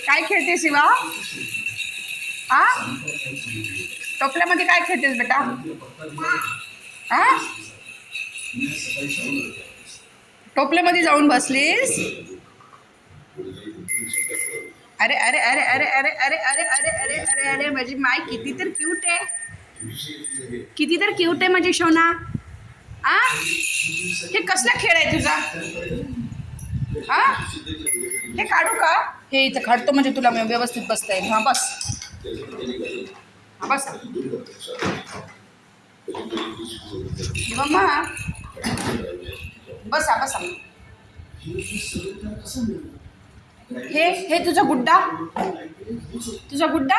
काय खेळते शिवा? हा, टोपल्यामध्ये काय खेळतेस बेटा? हा, टोपल्यामध्ये जाऊन बसलीस? अरे अरे अरे अरे अरे अरे अरे अरे अरे अरे अरे माझी माय किती तर क्यूट आहे, किती तर क्यूट आहे माझी सोना. आ, हे कसला खेळ आहे तुझा? हा, हे काढू का? हे इथं काढतो म्हणजे तुला व्यवस्थित बसता येईल. हा बस, हा बस मम्मा, बसा बसा. हे तुझा गुड्डा, तुझा गुड्डा.